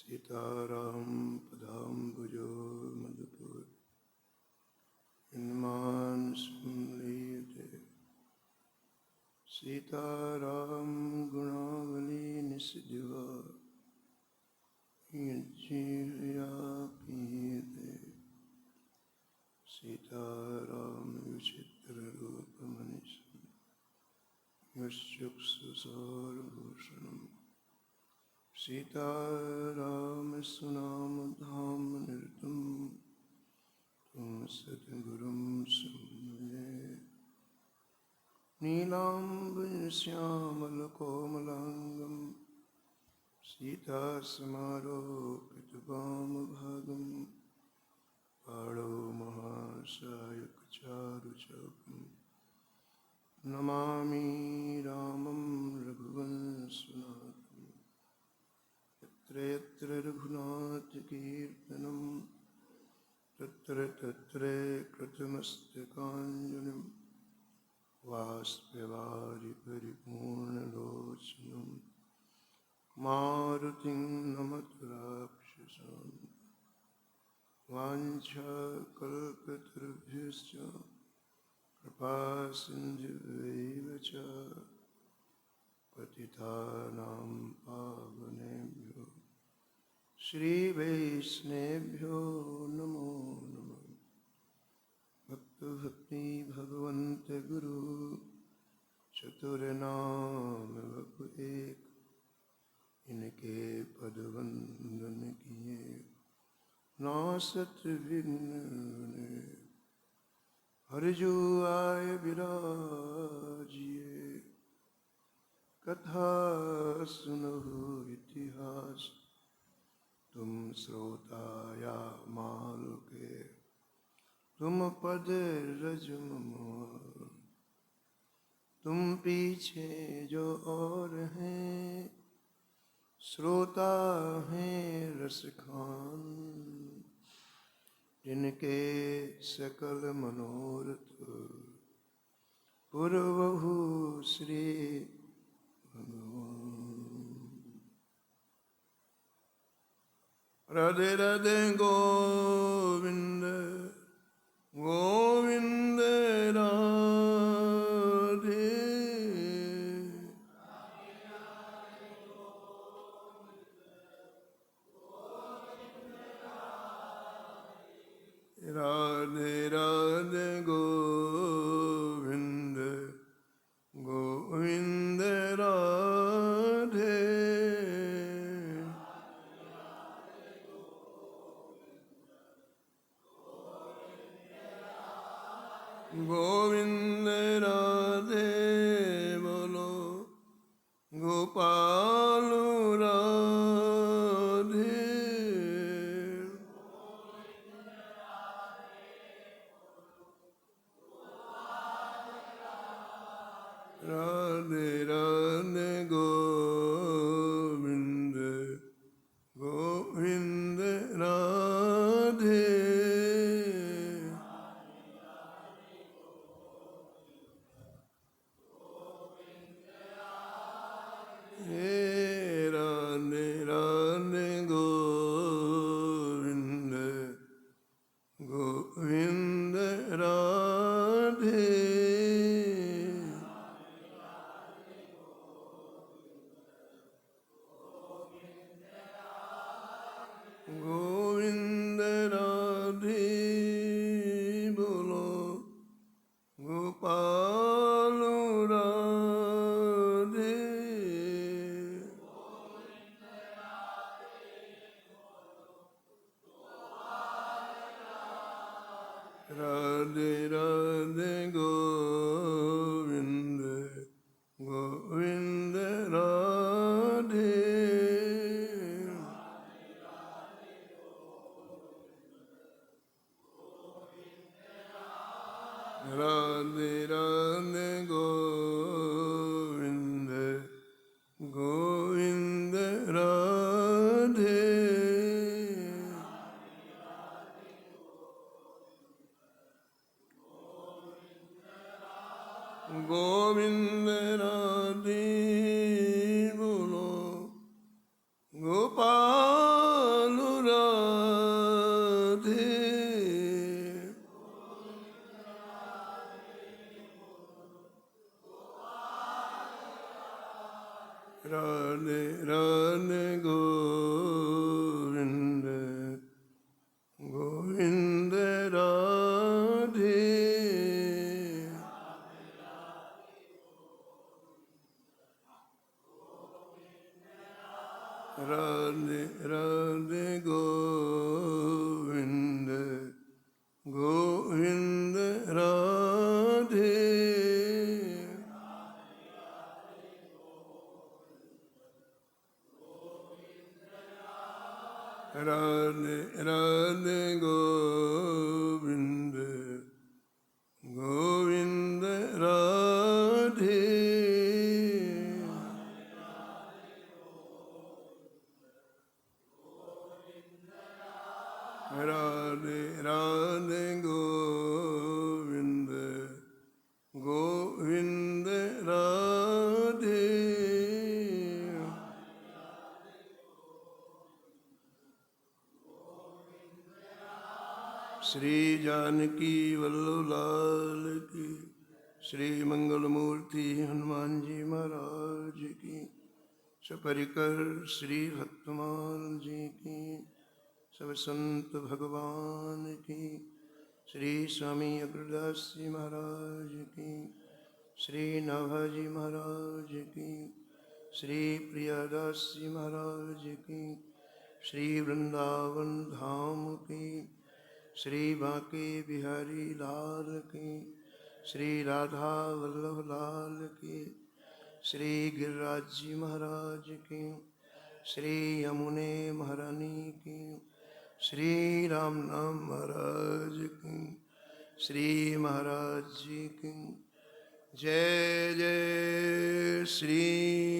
सीताराम पदाम्बुजो मधुपुर इन्मान स्मृते सीताराम गुणावली निस्दिवा यज्जिया पीते सीताराम विचित्र रूप मनीषम् यश्चक्षुषारभूषणम् सीताराम सुनाम धाम निरतम तुम सद्गुरुं सुमये नीलांबुज श्यामल कोमलांगं सीतासमारोपित वामभागं पाणौ महासायक चारुचौकम् नमामि रामं रघुवंशनाथम् यत्र यत्र रघुनाथकीर्तनं तत्र तत्र कृतमस्तकाञ्जलिं वाष्पवारि परिपूर्णलोचनं मारुतिं नमत राक्षसान् वाञ्छाकल्पतरुभ्यश्च कृपासिन्धुभ्यैव च पतितानां पावनेभ्यो श्रीवैष्णवेभ्यो नमो नमः। भक्ति भगवन्त गुरु चतुर्नाम बपु एक, इनके पद वंदन किए नासत विघ्न। हरिजु आय विराजिए कथा सुनहु इतिहास, तुम श्रोता या मालु के तुम पद रजमोर। तुम पीछे जो और हैं श्रोता हैं रसखान, जिनके सकल मनोरथ पुरवहु श्री राधे राधे गोविंद गोविंद राधे। राधे राधे गोविंद गोविंद राधे। गोविंद राधे बोलो गोपाल राधे। राधे राधे गोविंद गोविंद राधे। राधे राधे गोविंद गोविंद राधे। राधे राधे गोविंद गोविंद राधे राधे राधे गोविंद गोविंद राधे राधे राधे गोविंद गोविंद राधे राधे राधे गोविंद गोविंद राधे श्री जानकी वल्लभ लाल की, श्री मंगल मूर्ति हनुमान जी महाराज की, सपरिकर श्री भक्तमाल जी की, सब संत भगवान की, श्री स्वामी अग्रदास जी महाराज की, श्री नाभाजी महाराज की, श्री प्रियादास जी महाराज की, श्री वृंदावन धाम की, श्री बांके बिहारी लाल की, श्री राधा वल्लभ लाल की, श्री गिरिराज जी महाराज की, श्री यमुने महारानी की, श्री राम नाम महाराज की, श्री महाराज जी की। जय जय श्री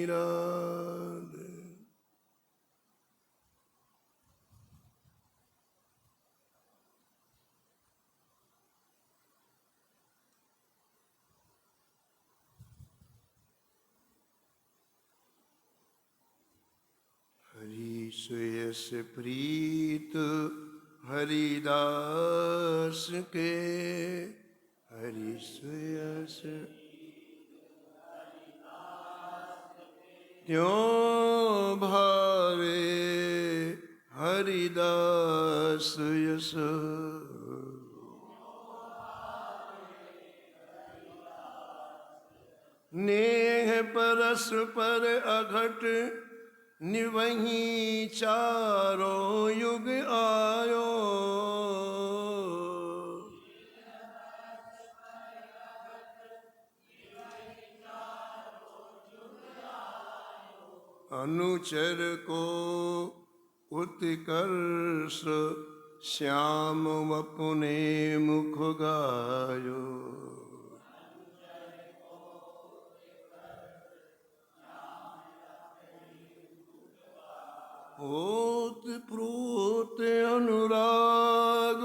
राधे। हरि सुयस प्रीत हरिदास के, हरि सुयस त्यों भावे हरिदास यस। नेह परस्पर अघट निवही चारों युग आयो, अनुचर को उत्कर्ष श्याम अपने मुख गायो। ओत प्रोत अनुराग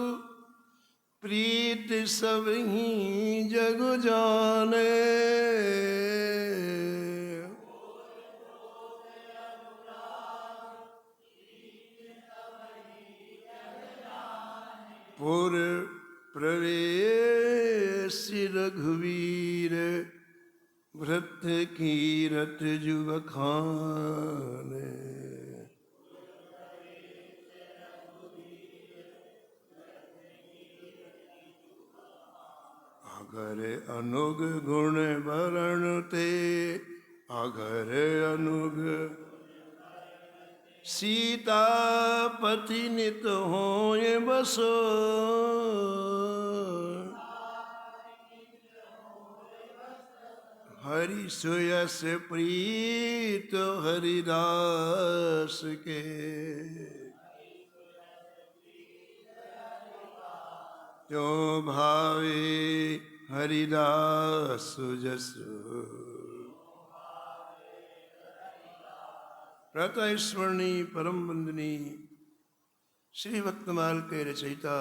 प्रीत सब ही जग जाने, पुर प्रवेश रघुवीर भृत कीरत जुग खाने। अगर अनुग गुण भरण ते, अगर अनुग सीतापति नित होय बसो। हरि सुयस प्रीत हरिदास के, त्यों भावे हरिदास जस। प्रातः स्मरणीय परम वंदनी श्री भक्तमाल के रचयिता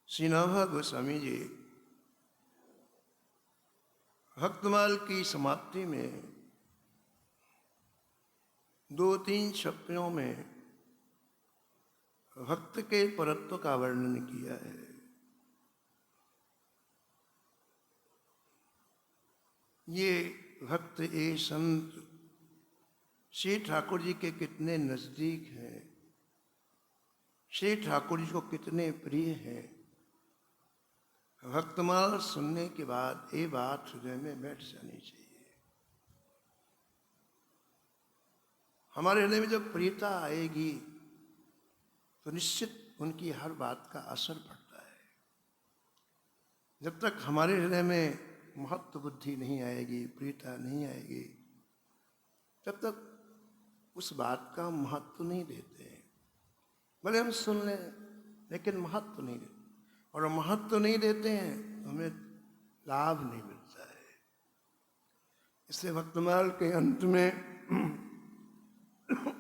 श्री नाभा गोस्वामी जी भक्तमाल की समाप्ति में 2-3 छप्पड़ों में भक्त के परत्व का वर्णन किया है। ये भक्त ए संत श्री ठाकुर जी के कितने नजदीक हैं, श्री ठाकुर जी को कितने प्रिय हैं। भक्तमाल सुनने के बाद ये बात हृदय में बैठ जानी चाहिए। हमारे हृदय में जब प्रियता आएगी तो निश्चित उनकी हर बात का असर पड़ता है। जब तक हमारे हृदय में महत्व बुद्धि नहीं आएगी, प्रियता नहीं आएगी, तब तक उस बात का महत्व नहीं देते हैं। भले हम सुन लें लेकिन महत्व नहीं देते, और महत्व नहीं देते हैं तो हमें लाभ नहीं मिलता है। इसलिए भक्तमाल के अंत में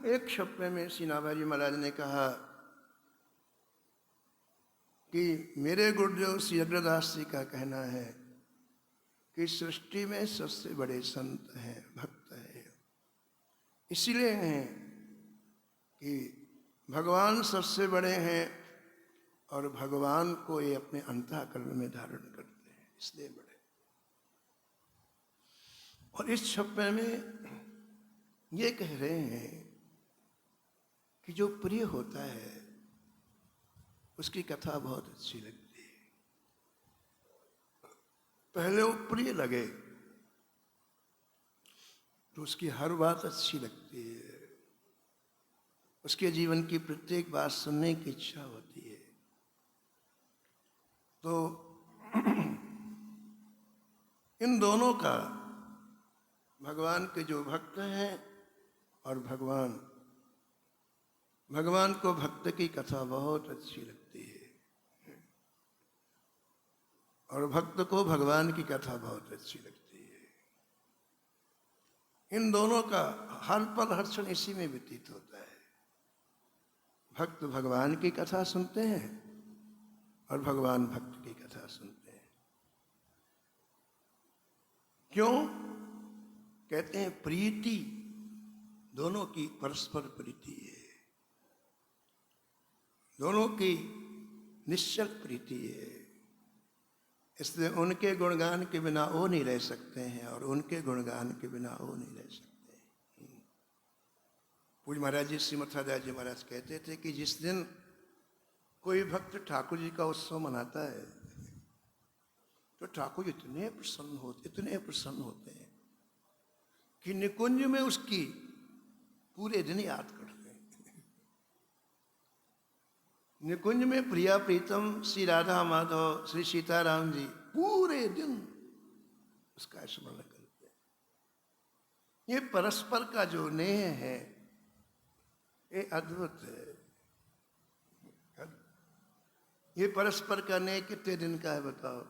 एक शब्द में श्री नाभाजी महाराज ने कहा कि मेरे गुरुदेव श्री अग्रदास जी का कहना है कि सृष्टि में सबसे बड़े संत हैं, भक्त हैं। इसीलिए हैं कि भगवान सबसे बड़े हैं और भगवान को ये अपने अंतःकरण में धारण करते हैं, इसलिए बड़े। और इस छप्पे में ये कह रहे हैं कि जो प्रिय होता है उसकी कथा बहुत अच्छी लगती है। पहले वो प्रिय लगे तो उसकी हर बात अच्छी लगती है, उसके जीवन की प्रत्येक बात सुनने की इच्छा होती है। तो इन दोनों का, भगवान के जो भक्त हैं और भगवान को भक्त की कथा बहुत अच्छी लगती है और भक्त को भगवान की कथा बहुत अच्छी लगती है। इन दोनों का हर पल हर क्षण इसी में व्यतीत होता है। भक्त भगवान की कथा सुनते हैं और भगवान भक्त की कथा सुनते हैं। क्यों? कहते हैं प्रीति दोनों की परस्पर प्रीति है, दोनों की निश्चल प्रीति है। इसलिए उनके गुणगान के बिना वो नहीं रह सकते हैं और उनके गुणगान के बिना वो नहीं रह सकते। पूज्य महाराज जी श्रीमद दास जी महाराज कहते थे कि जिस दिन कोई भक्त ठाकुर जी का उत्सव मनाता है तो ठाकुर इतने प्रसन्न होते हैं कि निकुंज में उसकी पूरे दिन याद करते हैं। निकुंज में प्रिया प्रीतम श्री राधा माधव श्री सीताराम जी पूरे दिन उसका स्मरण करते हैं। ये परस्पर का जो नेह है ये अद्भुत है। ये परस्पर का नेह कितने दिन का है बताओ?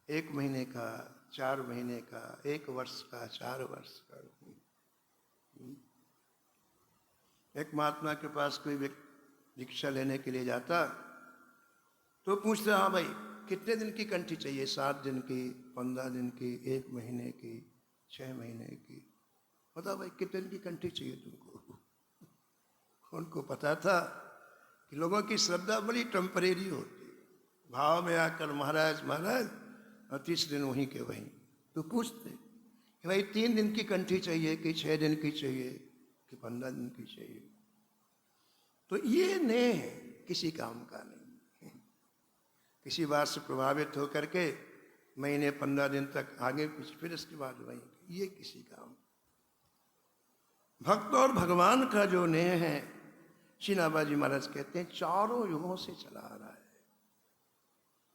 1 महीने का, 4 महीने का, 1 वर्ष का, 4 वर्ष का। एक महात्मा के पास कोई व्यक्ति दीक्षा लेने के लिए जाता तो पूछते, हाँ भाई कितने दिन की कंठी चाहिए? 7 दिन की, 15 दिन की, 1 महीने की, 6 महीने की? बताओ भाई कितने दिन की कंठी चाहिए तुमको? उनको पता था कि लोगों की श्रद्धा बड़ी टेम्परेरी होती है। भाव में आकर महाराज और 30 दिन वहीं के वहीं। तो पूछते कि भाई 3 दिन की कंठी चाहिए कि 6 दिन की चाहिए कि 15 दिन की चाहिए? तो ये नेह किसी काम का नहीं। किसी बात से प्रभावित होकर के महीने 15 दिन तक आगे पीछे, फिर इसके बाद वहीं, ये किसी काम। भक्त और भगवान का जो नेह है, श्री नाभाजी महाराज कहते हैं 4 युगों से चला आ रहा है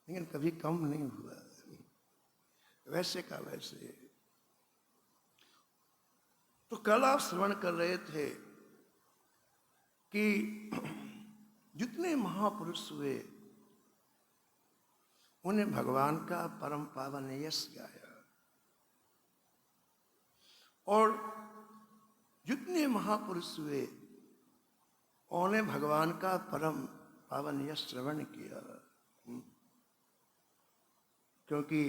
लेकिन कभी कम नहीं हुआ, वैसे का वैसे। तो कल आप श्रवण कर रहे थे कि जितने महापुरुष हुए उन्हें भगवान का परम पावन यश गाया, और जितने महापुरुष हुए उन्हें भगवान का परम पावन यश श्रवण किया। क्योंकि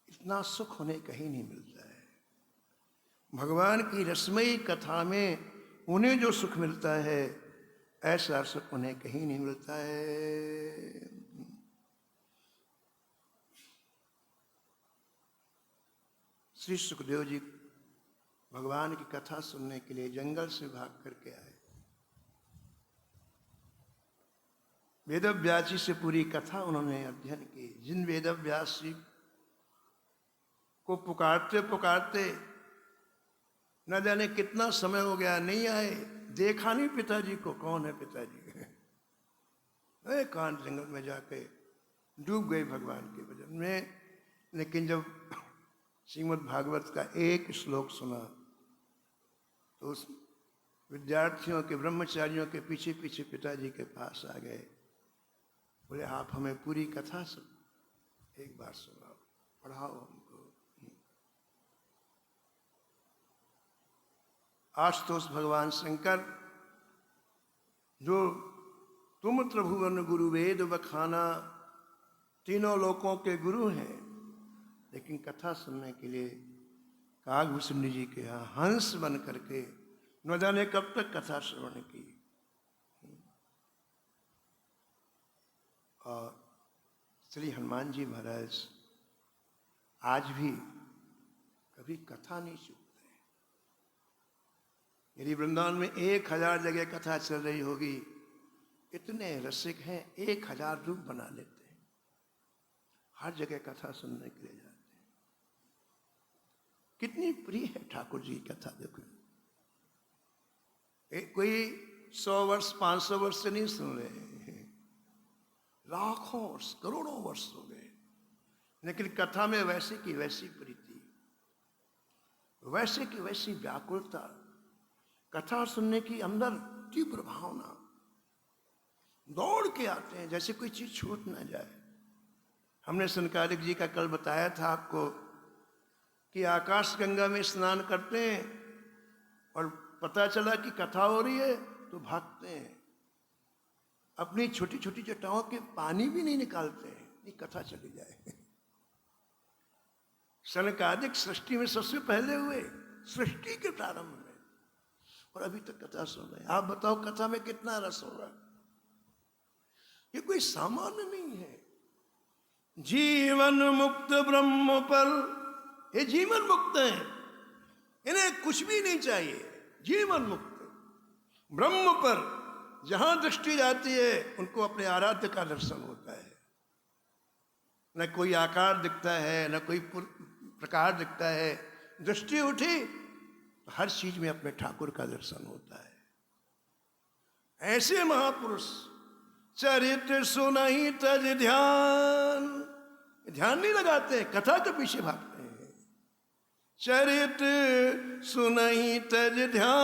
इतना सुख उन्हें कहीं नहीं मिलता है। भगवान की रसमयी कथा में उन्हें जो सुख मिलता है ऐसा सुख उन्हें कहीं नहीं मिलता है। श्री सुखदेव जी भगवान की कथा सुनने के लिए जंगल से भाग करके आए। वेदव्यास जी से पूरी कथा उन्होंने अध्ययन की। जिन वेदव्यास जी को पुकारते पुकारते न जाने कितना समय हो गया, नहीं आए, देखा नहीं पिताजी को, कौन है पिताजी। एकांत जंगल में जाके डूब गए भगवान के भजन में। लेकिन जब श्रीमद् भागवत का एक श्लोक सुना तो उस विद्यार्थियों के, ब्रह्मचारियों के पीछे पीछे पिताजी के पास आ गए। बोले आप हमें पूरी कथा सुन, एक बार सुनाओ, पढ़ाओ हमको। आशुतोष भगवान शंकर, जो तुम त्रिभुवन गुरु वेद बखाना, तीनों लोकों के गुरु हैं, लेकिन कथा सुनने के लिए कागभूषण जी के यहाँ हंस बन करके न जाने कब तक कथा श्रवण की। और श्री हनुमान जी महाराज आज भी कभी कथा नहीं चूकते। यदि वृंदावन में 1000 जगह कथा चल रही होगी, इतने रसिक हैं, 1000 रूप बना लेते हैं, हर जगह कथा सुनने के लिए जाते हैं। कितनी प्रिय है ठाकुर जी की कथा। देखो, कोई 100 वर्ष 500 वर्ष से नहीं सुन रहे हैं, लाखों वर्ष, करोड़ों वर्ष हो गए, लेकिन कथा में वैसे की वैसी प्रीति, वैसे की वैसी व्याकुलता, कथा सुनने की अंदर तीव्र भावना, दौड़ के आते हैं जैसे कोई चीज छूट ना जाए। हमने संकालिक जी का कल बताया था आपको कि आकाश गंगा में स्नान करते हैं और पता चला कि कथा हो रही है तो भागते हैं, अपनी छोटी छोटी जटाओं के पानी भी नहीं निकालते हैं, ये कथा चली जाए। सनकादिक सृष्टि में सबसे पहले हुए, सृष्टि के प्रारंभ में, और अभी तक कथा सुन रहे हैं। आप बताओ कथा में कितना रस होगा। ये कोई सामान्य नहीं है। जीवन मुक्त ब्रह्म पर, ये जीवन मुक्त है, इन्हें कुछ भी नहीं चाहिए। जीवन मुक्त ब्रह्म पर जहां दृष्टि जाती है उनको अपने आराध्य का दर्शन होता है। न कोई आकार दिखता है, न कोई प्रकार दिखता है, दृष्टि उठी तो हर चीज में अपने ठाकुर का दर्शन होता है। ऐसे महापुरुष चरित्र सुनहि तज ध्यान, ध्यान नहीं लगाते, कथा के पीछे भागते हैं। चरित्र सुनहि तज ध्यान,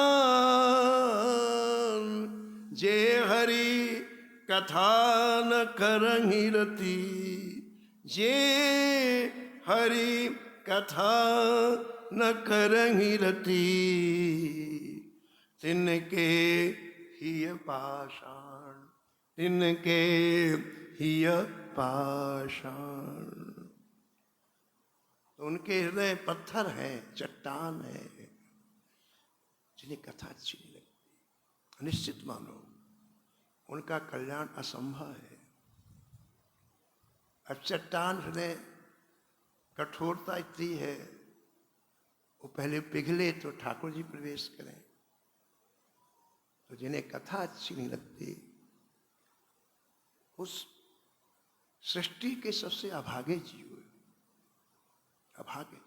जे हरि कथा न करहि रति, जे हरि कथा न करहि रति, तिनके हिय पाषाण, तिनके हिय पाषाण। तो उनके हृदय पत्थर है, चट्टान है, जिन्हें कथा अच्छी नहीं लगती। निश्चित मानो उनका कल्याण असंभव है। अब चट्टान हृदय कठोरता इतनी है, वो पहले पिघले तो ठाकुर जी प्रवेश करें। तो जिन्हें कथा अच्छी नहीं लगती, उस सृष्टि के सबसे अभागे जीव, अभागे।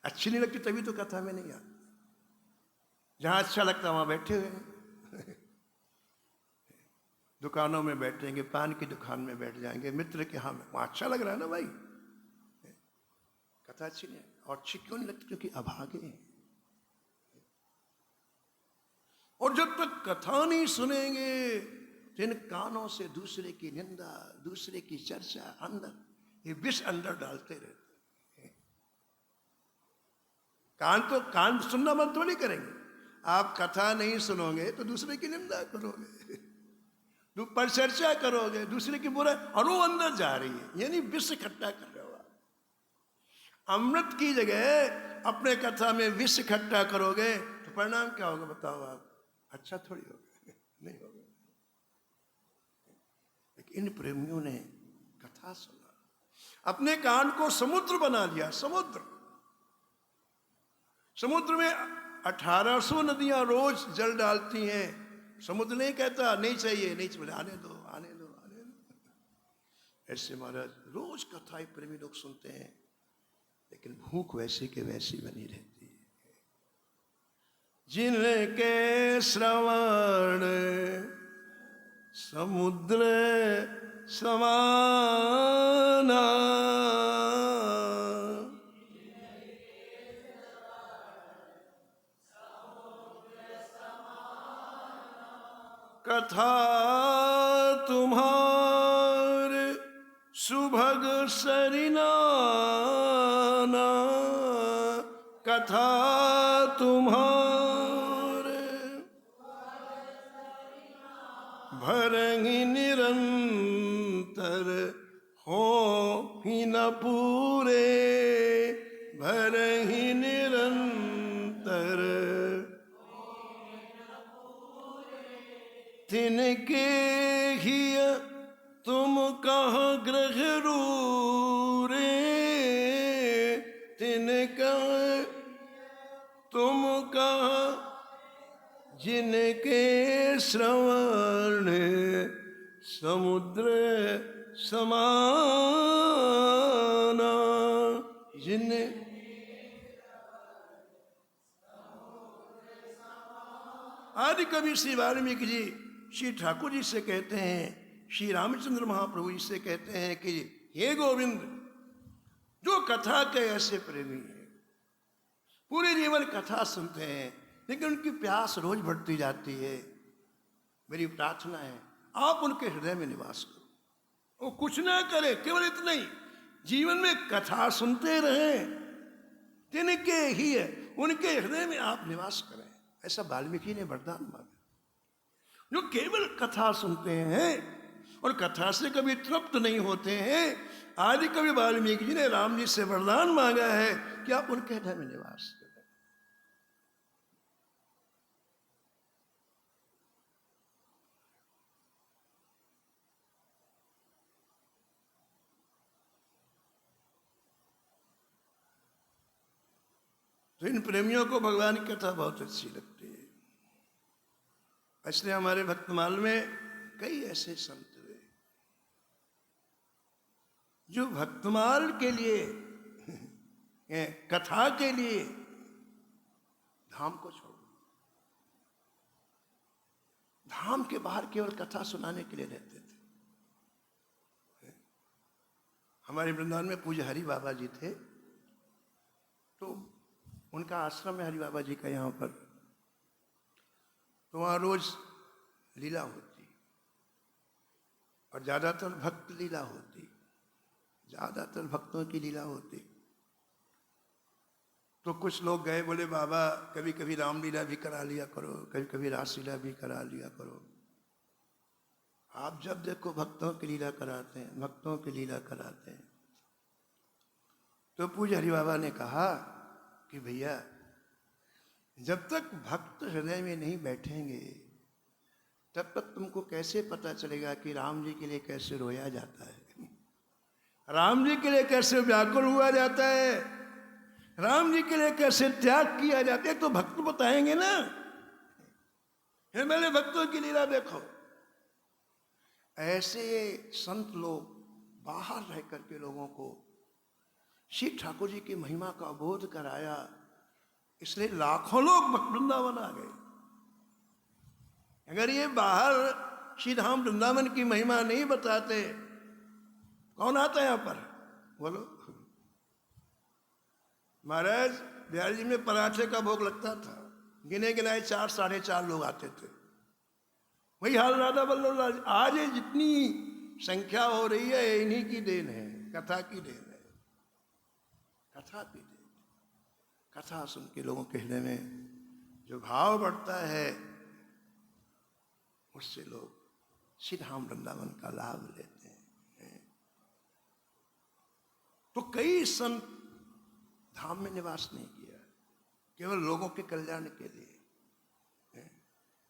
अच्छी नहीं लगती तभी तो कथा में नहीं आते। जहां अच्छा लगता वहां बैठे हुए हैं। दुकानों में बैठेंगे, पान की दुकान में बैठ जाएंगे, मित्र के यहाँ, वहां अच्छा लग रहा है ना भाई, कथा अच्छी नहीं। और अच्छी क्यों नहीं लगती? क्योंकि अभागे हैं। और जब तक कथा नहीं सुनेंगे तो इन कानों से दूसरे की निंदा, दूसरे की चर्चा अंदर, ये विष अंदर डालते रहते हैं। कान सुनना बंद थोड़ी करेंगे। आप कथा नहीं सुनोगे तो दूसरे की निंदा करोगे, पर चर्चा करोगे, दूसरे की बुराई, और वो अंदर जा रही है, यानी विष इकट्ठा कर रहे हो आप। अमृत की जगह अपने कथा में विष इकट्ठा करोगे तो परिणाम क्या होगा बताओ आप? अच्छा थोड़ी होगा, नहीं होगा। लेकिन इन प्रेमियों ने कथा सुना, अपने कान को समुद्र बना लिया। समुद्र में 1800 नदियां रोज जल डालती हैं, समुद्र नहीं कहता नहीं चाहिए नहीं चाहिए, आने दो आने दो आने दो। ऐसे महाराज रोज कथाएं प्रेमी लोग सुनते हैं, लेकिन भूख वैसी के वैसी बनी रहती है। जिनके श्रवण समुद्र समाना, कथा तुम्हारे सुभग सरिनाना, कथा तुम्हारे भरंगी निरंतर हो ही न पूरे, भरंगी निरंतर तिनके ही तुम कह ग्रह रे, तिनका तुम कह जिनके श्रवण समुद्र समाना, जिन आदि कवि श्री वाल्मीकि जी श्री ठाकुर जी से कहते हैं, श्री रामचंद्र महाप्रभु जी से कहते हैं कि हे गोविंद, जो कथा के ऐसे प्रेमी हैं, पूरे जीवन कथा सुनते हैं, लेकिन उनकी प्यास रोज बढ़ती जाती है, मेरी प्रार्थना है आप उनके हृदय में निवास करो। वो कुछ ना करे, केवल इतना ही, जीवन में कथा सुनते रहें, तिनके ही है उनके हृदय में आप निवास करें। ऐसा वाल्मीकि ने वरदान मांगा। जो केवल कथा सुनते हैं और कथा से कभी तृप्त नहीं होते हैं, आदि कवि वाल्मीकि जी ने राम जी से वरदान मांगा है कि आप उनके हृदय में निवास करें। तो इन प्रेमियों को भगवान की कथा बहुत अच्छी लगती है। इसलिए हमारे भक्तमाल में कई ऐसे संत हुए जो भक्तमाल के लिए कथा के लिए धाम को छोड़, धाम के बाहर केवल कथा सुनाने के लिए रहते थे। हमारे वृंदावन में पूज्य हरि बाबा जी थे, तो उनका आश्रम है हरि बाबा जी का यहाँ पर, तो वहाँ रोज लीला होती और ज़्यादातर भक्त लीला होती, ज़्यादातर भक्तों की लीला होती। तो कुछ लोग गए, बोले बाबा कभी कभी रामलीला भी करा लिया करो, कभी कभी रासलीला भी करा लिया करो। आप जब देखो भक्तों की लीला कराते हैं, भक्तों की लीला कराते हैं। तो पूज्य हरि बाबा ने कहा कि भैया जब तक भक्त हृदय में नहीं बैठेंगे तब तक तुमको कैसे पता चलेगा कि राम जी के लिए कैसे रोया जाता है, राम जी के लिए कैसे व्याकुल हुआ जाता है, राम जी के लिए कैसे त्याग किया जाता है। तो भक्त बताएंगे ना, हे मेरे भक्तों की लीला देखो। ऐसे संत लोग बाहर रह करके लोगों को श्री ठाकुर जी की महिमा का बोध कराया, इसलिए लाखों लोग वृंदावन आ गए। अगर ये बाहर श्री धाम वृंदावन की महिमा नहीं बताते, कौन आता है यहाँ पर बोलो। महाराज बिहार जी में पराठे का भोग लगता था, गिने गिनाए 4 साढ़े 4 लोग आते थे। वही हाल राधा वल्लभ। आज जितनी संख्या हो रही है इन्हीं की देन है, कथा की देन है, कथा की देन। कथा सुन के लोगों के हृदय में जो भाव बढ़ता है, उससे लोग श्री धाम वृंदावन का लाभ लेते हैं। तो कई संत धाम में निवास नहीं किया, केवल लोगों के कल्याण के लिए।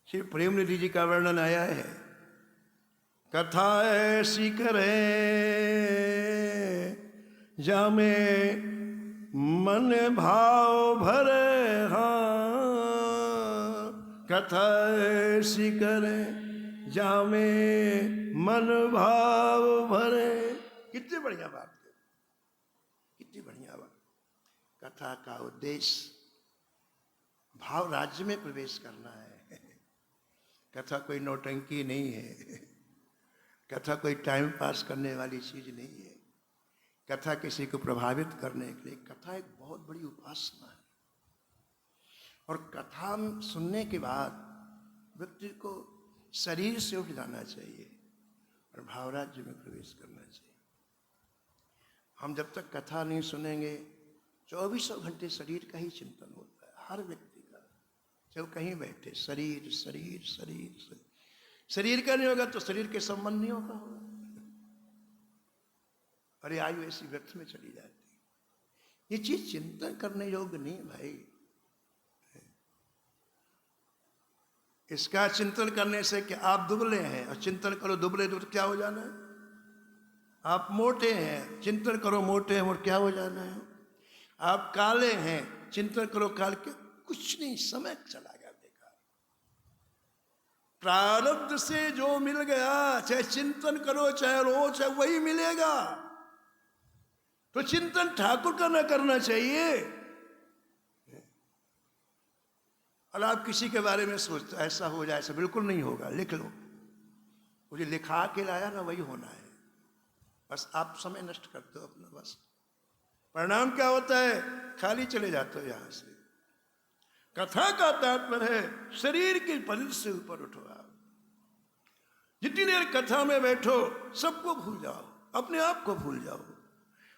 श्री प्रेमनिधि जी का वर्णन आया है, कथा ऐसी करे जामे मन भाव भरे हाँ, कथा ऐसी करे जामे मन भाव भरे। कितनी बढ़िया बात है, कितनी बढ़िया बात। कथा का उद्देश्य भाव राज्य में प्रवेश करना है। कथा कोई नौटंकी नहीं है, कथा कोई टाइम पास करने वाली चीज नहीं है, कथा किसी को प्रभावित करने के लिए। कथा एक बहुत बड़ी उपासना है। और कथा सुनने के बाद व्यक्ति को शरीर से उठ जाना चाहिए और भाव राज्य में प्रवेश करना चाहिए। हम जब तक कथा नहीं सुनेंगे 24 घंटे शरीर का ही चिंतन होता है हर व्यक्ति का। जब कहीं बैठे शरीर शरीर शरीर शरीर, शरीर का नहीं होगा तो शरीर के संबंध नहीं होगा। अरे आयु ऐसी व्यर्थ में चली जाती। ये चीज चिंतन करने योग्य नहीं भाई। इसका चिंतन करने से कि आप दुबले हैं और चिंतन करो दुबले तो क्या हो जाना है। आप मोटे हैं, चिंतन करो मोटे हैं और क्या हो जाना है। आप काले हैं, चिंतन करो काल के, कुछ नहीं, समय चला गया बेकार। प्रारब्ध से जो मिल गया, चाहे चिंतन करो चाहे रो, चाहे वही मिलेगा। तो चिंतन ठाकुर का न करना चाहिए। और आप किसी के बारे में सोचते ऐसा हो जाए, ऐसा बिल्कुल नहीं होगा। लिख लो, मुझे लिखा के लाया ना वही होना है। बस आप समय नष्ट करते हो अपना। बस परिणाम क्या होता है, खाली चले जाते हो यहां से। कथा का तात्पर्य है शरीर की परिधि से ऊपर उठो। आप जितनी देर कथा में बैठो सबको भूल जाओ, अपने आप को भूल जाओ,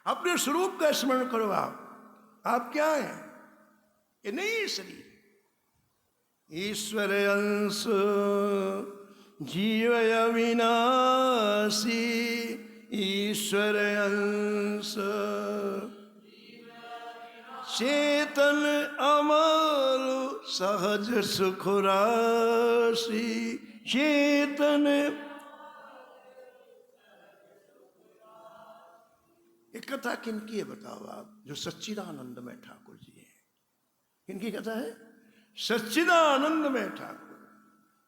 अपने स्वरूप का स्मरण करो। आप क्या हैं, ये नहीं शरीर। ईश्वर अंश जीव अविनाशी, ईश्वर अंश चेतन अमर सहज सुख राशि। चेतन एक कथा किनकी है बताओ आप, जो सच्चिदानंद में ठाकुर जी है। किनकी कथा है? सच्चिदानंद में ठाकुर।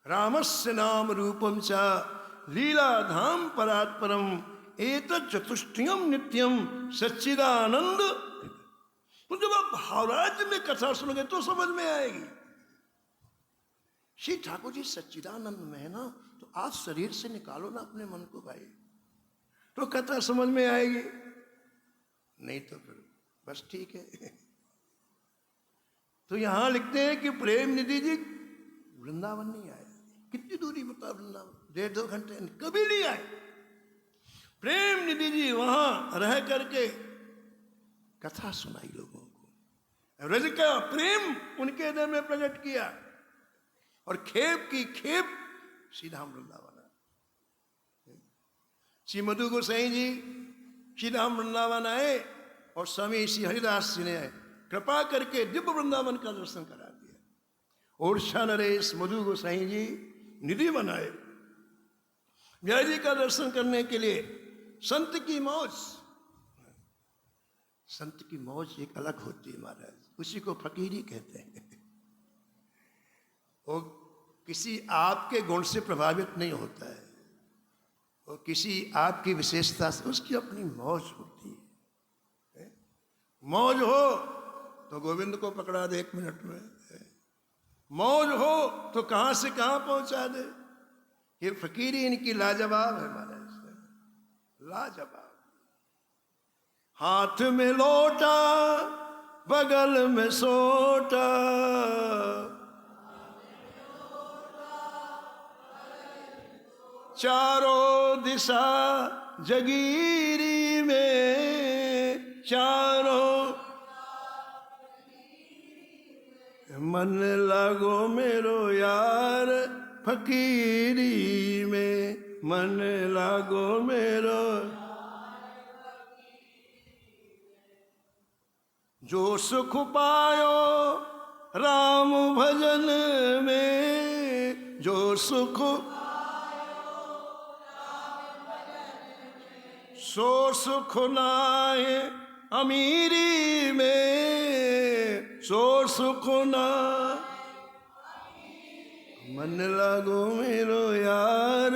रामस्य नाम रूपम चा लीला धाम परात्परम एतत् चतुष्टयम नित्यम सच्चिदानंद। तो जब आप भावराज में कथा सुनोगे तो समझ में आएगी। श्री ठाकुर जी सच्चिदानंद में है ना, तो आप शरीर से निकालो ना अपने मन को भाई, तो कथा समझ में आएगी। नहीं तो फिर बस ठीक है। तो यहां लिखते हैं कि प्रेम निधि जी वृंदावन नहीं आए। कितनी दूरी बता वृंदावन, 1.5-2 घंटे, कभी नहीं आए। प्रेम निधि जी वहां रह करके कथा सुनाई लोगों को। रज का प्रेम उनके हृदय में प्रकट किया और खेप की खेप सीधा वृंदावन। श्री मधु गोसाई जी सीधा वृंदावन आए और स्वामी श्री हरिदास जी ने कृपा करके दिव्य वृंदावन का दर्शन करा दिया। ओरछा नरेश मधु गोसाई जी निधि बनाए व्यास जी का दर्शन करने के लिए। संत की मौज, संत की मौज एक अलग होती है महाराज, उसी को फकीरी कहते हैं। वो किसी आपके गुण से प्रभावित नहीं होता है, वो किसी आपकी विशेषता से, उसकी अपनी मौज होती है। मौज हो तो गोविंद को पकड़ा दे 1 मिनट में, मौज हो तो कहां से कहां पहुंचा दे। ये फकीरी इनकी लाजवाब है महाराज, लाजवाब। हाथ में लोटा बगल में सोटा, चारों दिशा जगीरी में, चारों मन लागो मेरो यार फकीरी में, मन लागो मेरो। जो सुख पायो राम भजन में, जो सुख सो सुख नाए अमीरी में, सो सुख ना। मन लागो मेरो यार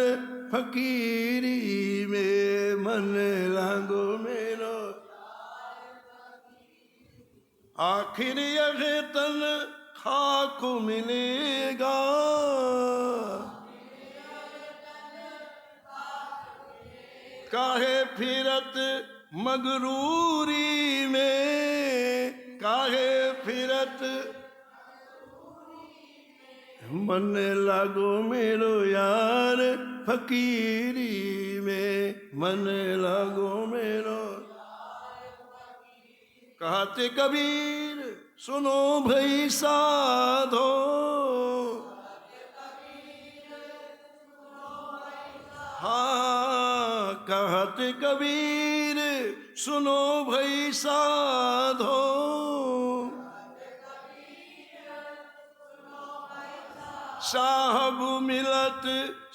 फकीरी में, मन लागो मेरो आखिर यह तन खाक मिलेगा, काहे फिरत मगरूरी में, काहे फिरत मन लागो मेरो यार फकीरी में, मन लागो मेरो। कहते कबीर सुनो भई साधो, हाँ कहते कबीर सुनो भई साधो, साहब मिलत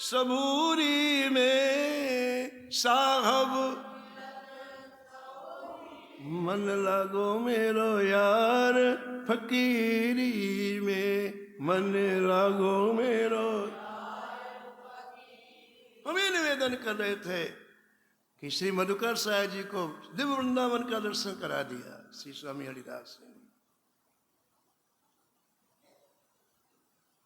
सबूरी में, साहब मन लागो मेरो यार फकीरी में, मन लागो मेरो। हम ये निवेदन कर रहे थे कि श्री मधुकर साहब जी को दिव्य वृंदावन का दर्शन करा दिया श्री स्वामी हरिदास ने,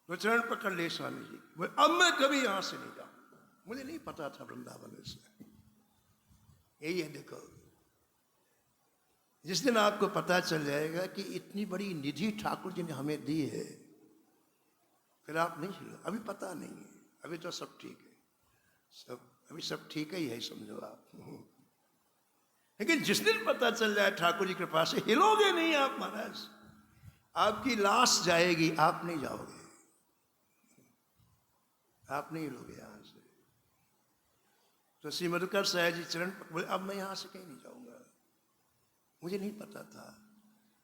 तो चरण पकड़ ले स्वामी जी, अब मैं कभी यहां से नहीं जाऊंगा, मुझे नहीं पता था वृंदावन से। यही है, देखो जिस दिन आपको पता चल जाएगा कि इतनी बड़ी निधि ठाकुर जी ने हमें दी है, फिर आप नहीं हिलो। अभी पता नहीं है, अभी तो सब ठीक है, सब अभी सब ठीक ही है समझो आप। लेकिन जिस दिन पता चल जाए ठाकुर जी कृपा से, हिलोगे नहीं आप महाराज, आपकी लाश जाएगी, आप नहीं जाओगे, आप नहीं हिलोगे यहां से। तो श्री मधुकर साहब जी चरण पर बोले, अब मैं यहां से कहीं नहीं जाऊंगा, मुझे नहीं पता था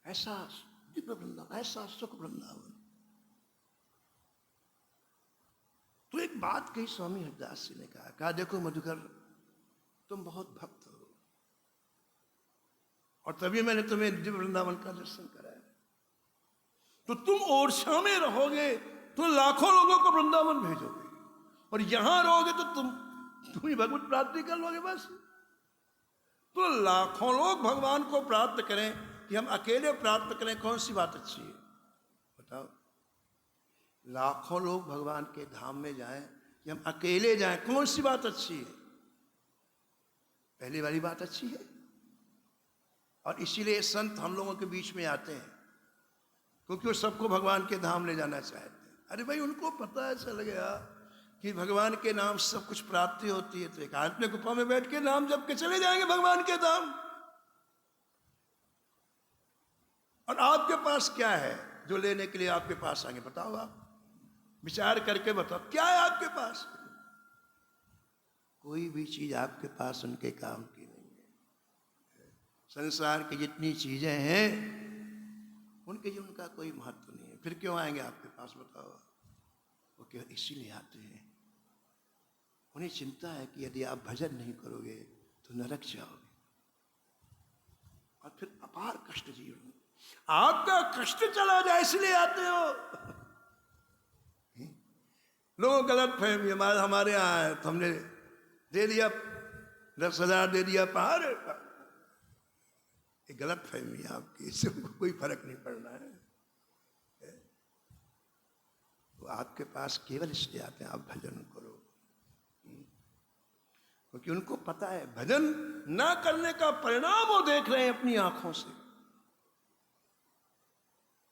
ऐसा दिव्य वृंदावन, ऐसा सुख वृंदावन। तो एक बात कही स्वामी हरिदास जी ने, कहा देखो मधुकर तुम बहुत भक्त हो, और तभी मैंने तुम्हें दिव्य वृंदावन का दर्शन कराया, तो तुम ओरछा में रहोगे तो लाखों लोगों को वृंदावन भेजोगे, और यहां रहोगे तो तुम ही भगवत प्राप्ति कर लोगे बस। तो लाखों लोग भगवान को प्राप्त करें कि हम अकेले प्राप्त करें, कौन सी बात अच्छी है बताओ? लाखों लोग भगवान के धाम में जाएं कि हम अकेले जाएं, कौन सी बात अच्छी है? पहली वाली बात अच्छी है। और इसीलिए संत हम लोगों के बीच में आते हैं, क्योंकि वो सबको भगवान के धाम ले जाना चाहते हैं। अरे भाई उनको पता है, चल गया कि भगवान के नाम से सब कुछ प्राप्ति होती है, तो एकांत में गुफा में बैठ के नाम जप के चले जाएंगे भगवान के धाम। और आपके पास क्या है जो लेने के लिए आपके पास आएंगे? बताओ, आप विचार करके बताओ, क्या है आपके पास? कोई भी चीज आपके पास उनके काम की नहीं है। संसार की जितनी चीजें हैं उनके उनका कोई महत्व नहीं है, फिर क्यों आएंगे आपके पास बताओ? वो क्यों इसीलिए आते हैं, उन्हें चिंता है कि यदि आप भजन नहीं करोगे तो नरक जाओगे और फिर अपार कष्ट जीवन, आपका कष्ट चला जाए इसलिए आते हो। लोग गलत फहमी हमारे यहाँ है, तो हमने दे दिया 10,000 दे दिया पार, ये गलत फहमी आपकी, इससे कोई फर्क नहीं पड़ना है। वो आपके पास केवल इसलिए आते हैं आप भजन करो, क्योंकि उनको पता है भजन ना करने का परिणाम वो देख रहे हैं अपनी आंखों से।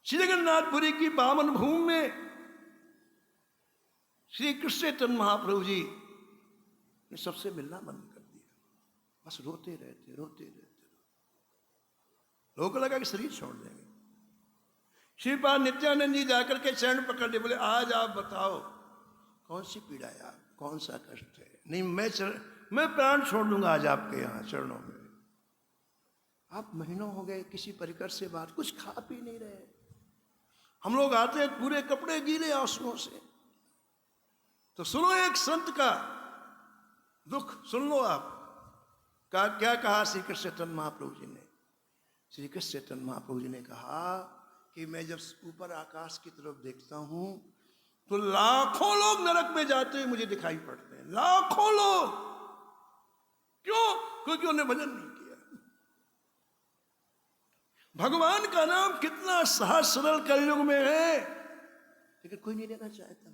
श्री जगन्नाथपुरी की पावन भूमि में श्री कृष्ण चैतन्य महाप्रभु जी ने सबसे मिलना बंद कर दिया, बस रोते रहते रोते रहते। लोगों को लगा कि शरीर छोड़ देंगे। श्रीपाद नित्यानंद जी जाकर के चरण पकड़ लिए, बोले आज आप बताओ कौन सी पीड़ा है, आप कौन सा कष्ट है? नहीं, मैं प्राण छोड़ दूंगा आज आपके यहाँ चरणों में। आप महीनों हो गए किसी परिकर से बात, कुछ खा पी नहीं रहे। हम लोग आते हैं पूरे कपड़े गीले आंसुओं से। तो सुनो एक संत का दुख, सुन लो आप। क्या कहा श्री कृष्ण चैतन्य महाप्रभु जी ने? श्री कृष्ण चैतन्य महाप्रभु जी ने कहा कि मैं जब ऊपर आकाश की तरफ देखता हूं तो लाखों लोग नरक में जाते हुए मुझे दिखाई पड़ते हैं, लाखों लोग। क्यों? क्योंकि उन्हें भजन नहीं किया। भगवान का नाम कितना सहज सरल कलयुग में है, लेकिन कोई नहीं लेना चाहता।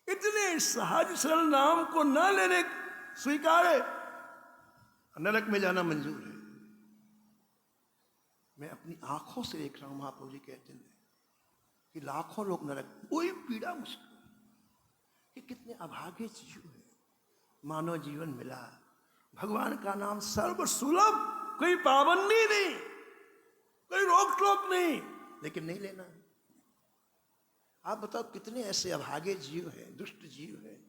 इतने सहज सरल नाम को न लेने स्वीकार है, नरक में जाना मंजूर है। मैं अपनी आंखों से देख रहा हूं, महाप्रभु जी कहते हैं कि लाखों लोग नरक, कोई पीड़ा मुश्किल। कि कितने अभागे जीव है, मानव जीवन मिला, भगवान का नाम सर्व सुलभ, कोई पाबंदी नहीं, कोई रोक टोक नहीं, लेकिन नहीं लेना। आप बताओ कितने ऐसे अभागे जीव हैं, दुष्ट जीव हैं।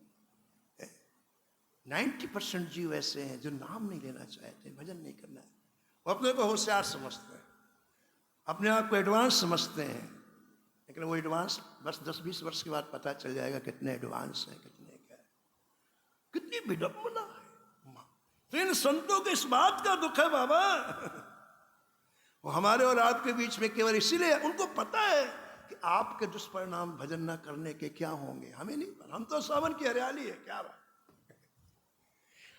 90% जीव ऐसे हैं जो नाम नहीं लेना चाहते, भजन नहीं करना है। वो अपने को होशियार समझते हैं, अपने आप को एडवांस समझते हैं, लेकिन वो एडवांस बस 10-20 वर्ष के बाद पता चल जाएगा कितने एडवांस हैं, कितने क्या है। कितनी विडंबना है। तो इन संतों के इस बात का दुख है बाबा। वो हमारे और आपके बीच में केवल इसीलिए, उनको पता है कि आपके दुष्परिणाम भजन न करने के क्या होंगे, हमें नहीं पता। हम तो सावन की हरियाली है, क्या बात।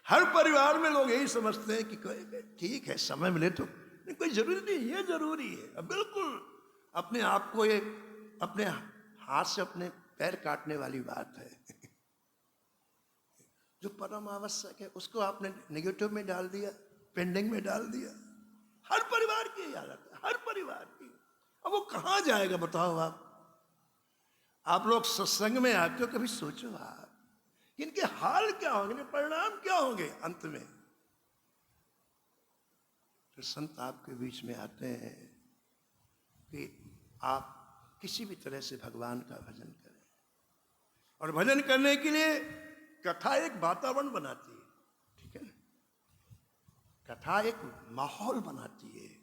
हर परिवार में लोग यही समझते हैं कि ठीक है, समय मिले तो, कोई जरूरी नहीं, ये जरूरी है। बिल्कुल अपने आप को ये अपने हाथ से अपने पैर काटने वाली बात है। जो परम आवश्यक है उसको आपने नेगेटिव में डाल दिया, पेंडिंग में डाल दिया। हर परिवार की हालत है, हर परिवार की। अब वो कहां जाएगा बताओ आप लोग सत्संग में आते हो, कभी सोचो आप इनके हाल क्या होंगे, परिणाम क्या होंगे अंत में। तो संत आपके बीच में आते हैं कि आप किसी भी तरह से भगवान का भजन करें, और भजन करने के लिए कथा एक वातावरण बनाती है, ठीक है ना। कथा एक माहौल बनाती है।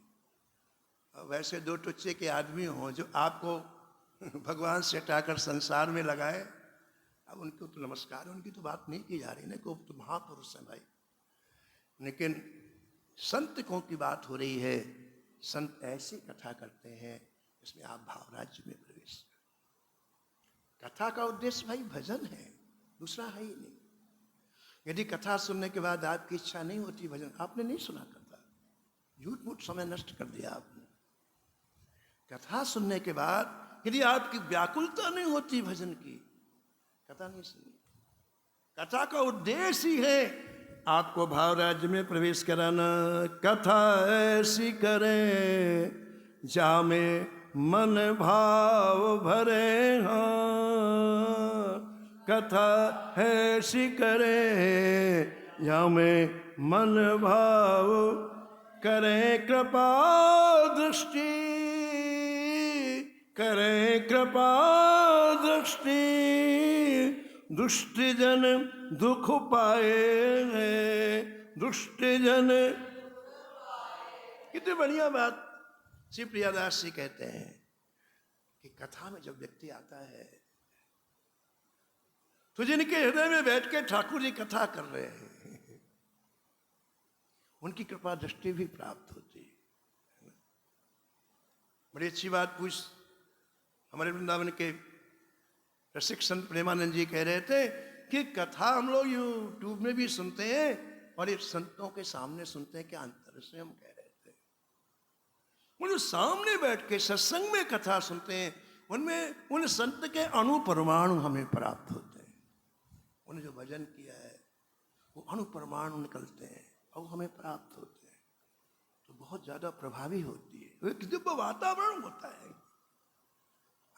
वैसे दो टुच्चे के आदमी हों जो आपको भगवान से हटाकर संसार में लगाए, अब उनको तो नमस्कार, उनकी तो बात नहीं की जा रही ना, को तो महापुरुष है भाई। लेकिन संतों की बात हो रही है। संत ऐसी कथा करते हैं जिसमें आप भावराज्य में प्रवेश करें। कथा का उद्देश्य भाई भजन है, दूसरा है ही नहीं। यदि कथा सुनने के बाद आपकी इच्छा नहीं होती भजन, आपने नहीं सुना कथा, झूठ मूठ समय नष्ट कर दिया आपने। कथा सुनने के बाद यदि आपकी व्याकुलता नहीं होती भजन की, कथा नहीं सुनी। कथा का उद्देश्य ही है आपको भाव राज्य में प्रवेश कराना। कथा ऐसी करें जामे मन भाव भरे, हाँ कथा ऐसी करें जामे मन भाव करें कृपा दृष्टि, करें कृपा दृष्टि, दुष्ट जन दुख पाए हैं, दुष्ट जन। कितनी बढ़िया बात श्री प्रियादास जी कहते हैं कि कथा में जब व्यक्ति आता है तो जिनके हृदय में बैठ के ठाकुर जी कथा कर रहे हैं, उनकी कृपा दृष्टि भी प्राप्त होती है। बड़ी अच्छी बात पूछ हमारे वृंदावन के रसिक संत प्रेमानंद जी कह रहे थे कि कथा हम लोग यूट्यूब में भी सुनते हैं और ये संतों के सामने सुनते हैं, क्या अंतर से हम कह रहे थे। वो जो सामने बैठ के सत्संग में कथा सुनते हैं, उनमें उन संत के अणु परमाणु हमें प्राप्त होते हैं। उन्हें जो भजन किया है वो अणु परमाणु निकलते हैं और हमें प्राप्त होते हैं, तो बहुत ज्यादा प्रभावी होती है। वो एक दिव्य वातावरण होता है।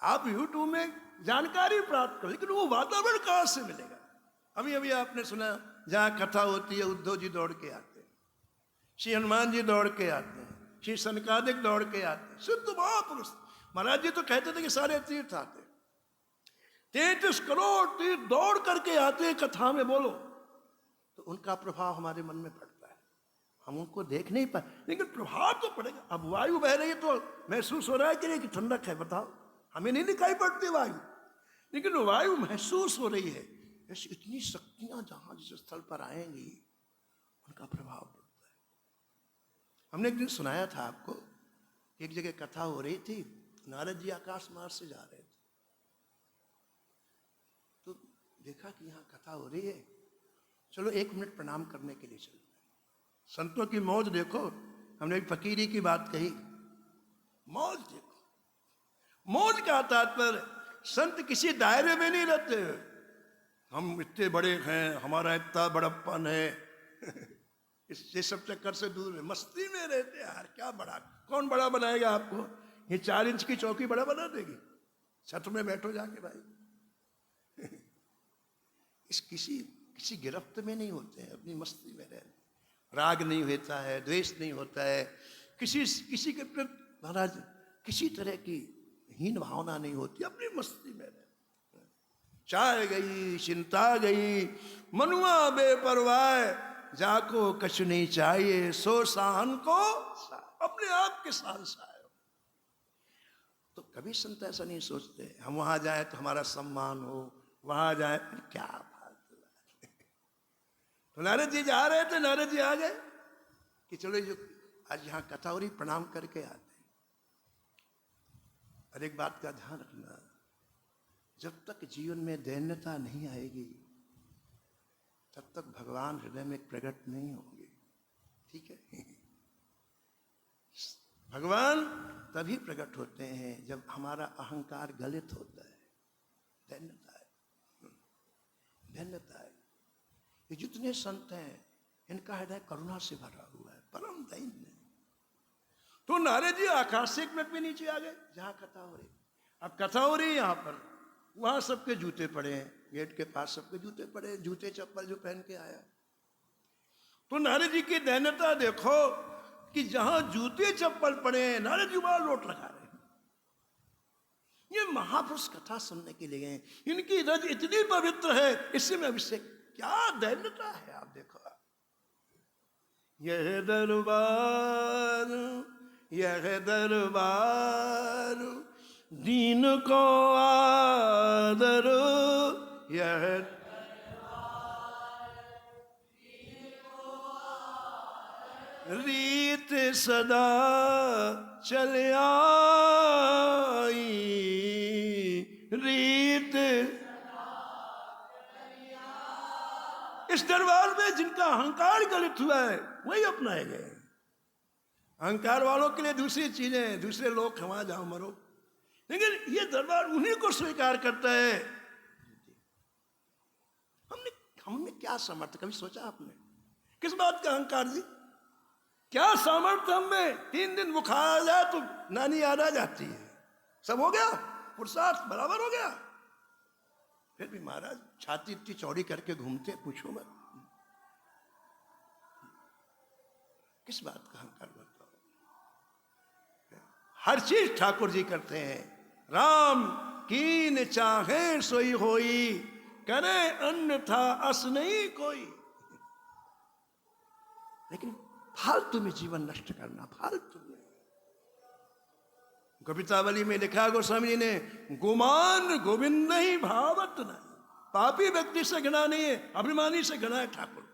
आप यूट्यूब में जानकारी प्राप्त कर, लेकिन वो वातावरण कहां से मिलेगा। अभी अभी आपने सुना जहां कथा होती है उद्धव जी दौड़ के आते हैं, श्री हनुमान जी दौड़ के आते हैं, श्री सनकादिक दौड़ के आते हैं, शुद्ध महापुरुष। महाराज जी तो कहते थे कि सारे तीर्थ आते, 33 करोड़ तीर्थ दौड़ करके आते हैं कथा में, बोलो तो उनका प्रभाव हमारे मन में पड़ता है। हम उनको देख नहीं पाए, लेकिन प्रभाव तो पड़ेगा। अब वायु बह रही है तो महसूस हो रहा है कि नहीं कि ठंडक है, बताओ। हमें नहीं दिखाई पड़ती वायु, लेकिन वायु महसूस हो रही है। ऐसी इतनी शक्तियां जहां जिस स्थल पर आएंगी उनका प्रभाव पड़ता है। हमने एक दिन सुनाया था आपको, एक जगह कथा हो रही थी, नारद जी आकाश मार्ग से जा रहे थे, देखा कि यहाँ कथा हो रही है, चलो 1 मिनट प्रणाम करने के लिए चलते हैं। संतों की मौज देखो, हमने एक फकीरी की बात कही, मौज देखो। मौज का तात्पर्य संत किसी दायरे में नहीं रहते, हम इतने बड़े हैं, हमारा इतना बड़प्पन है इससे सब चक्कर से दूर है, मस्ती में रहते यार। क्या बड़ा, कौन बड़ा बनाएगा आपको? ये 4 इंच की चौकी बड़ा बना देगी? छत में बैठो जाके भाई इस किसी गिरफ्त में नहीं होते हैं, अपनी मस्ती में रहते, राग नहीं होता है, द्वेष नहीं होता है, किसी के प्रति महाराज किसी तरह की हीन भावना नहीं होती, अपनी मस्ती में रहते। चाय गई चिंता गई, मनुआ बेपरवाह, जाको कछु नहीं चाहिए, सो शान को अपने आप के साथ सायो। तो कभी संत ऐसा नहीं सोचते हम वहां जाए तो हमारा सम्मान हो, वहां जाए क्या फालतू बात। तो नारद जी जा रहे थे, नारद जी आ गए कि चलो जो आज यहाँ कथा हो रही, प्रणाम करके आते हैं। और एक बात का ध्यान रखना, जब तक जीवन में दैन्यता नहीं आएगी तब तक भगवान हृदय में प्रकट नहीं होंगे, ठीक है? भगवान तभी प्रकट होते हैं जब हमारा अहंकार गलित होता है, दैन्यता है, दैन्यता है। ये जितने संत हैं इनका हृदय करुणा से भरा हुआ है, परम दैन्य। तो नारद जी आकाश से 1 मिनट में नीचे आ गए जहां कथा हो रही। अब कथा हो रही है यहाँ पर, वहां सबके जूते पड़े हैं, गेट के पास सबके जूते पड़े हैं, जूते चप्पल जो पहन के आया। तो नारद जी की दैन्यता देखो कि जहां जूते चप्पल पड़े हैं नारद जी वहां लोट लगा रहे हैं। ये महापुरुष कथा सुनने के लिए गए, इनकी रज इतनी पवित्र है, इससे में अभिषेक, क्या दैन्यता है आप देखो। यह दरबार, यह दरबार दीन को आदर, यह रीत सदा चल आई, रीत। इस दरबार में जिनका अहंकार गलित हुआ है वही अपनाए गए। अहंकार वालों के लिए दूसरी चीजें, दूसरे लोग खवा जाओ मरो, लेकिन ये दरबार उन्हीं को स्वीकार करता है। हमने क्या सामर्थ्य, कभी सोचा आपने? किस बात का अहंकार जी? क्या सामर्थ्य हमें? 3 दिन बुखार आ जाए तो नानी याद आ जाती है, सब हो गया, पुरुषार्थ बराबर हो गया। फिर भी महाराज छाती इतनी चौड़ी करके घूमते, पूछो मत किस बात का अहंकार बताओ। हर चीज ठाकुर जी करते हैं। राम कीन चाहे सोई होई, करे अन्यथा अस नहीं कोई। लेकिन फालतू में जीवन नष्ट करना, फालतू में। कवितावली में लिखा गोस्वामी जी ने, गुमान गोविंद नहीं भावत नहीं। पापी व्यक्ति से घृणा नहीं है, अभिमानी से घृणा है ठाकुर।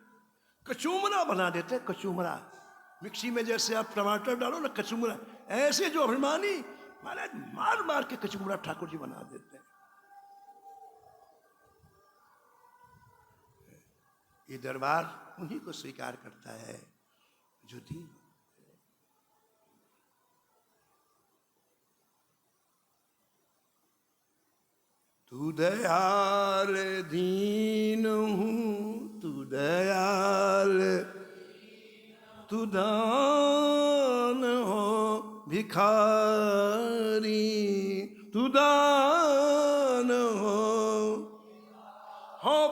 कचूमरा बना देते, कचूमरा। मिक्सी में जैसे आप टमाटर डालो ना, कचूमरा, ऐसे जो अभिमानी महाराज मार मार के कचूमरा ठाकुर जी बना देते हैं। ये दरबार उन्हीं को स्वीकार करता है जो दीन। तू दयाल दीन हूँ, तू दयाल, तू दान हो भिखारी, तू दान हो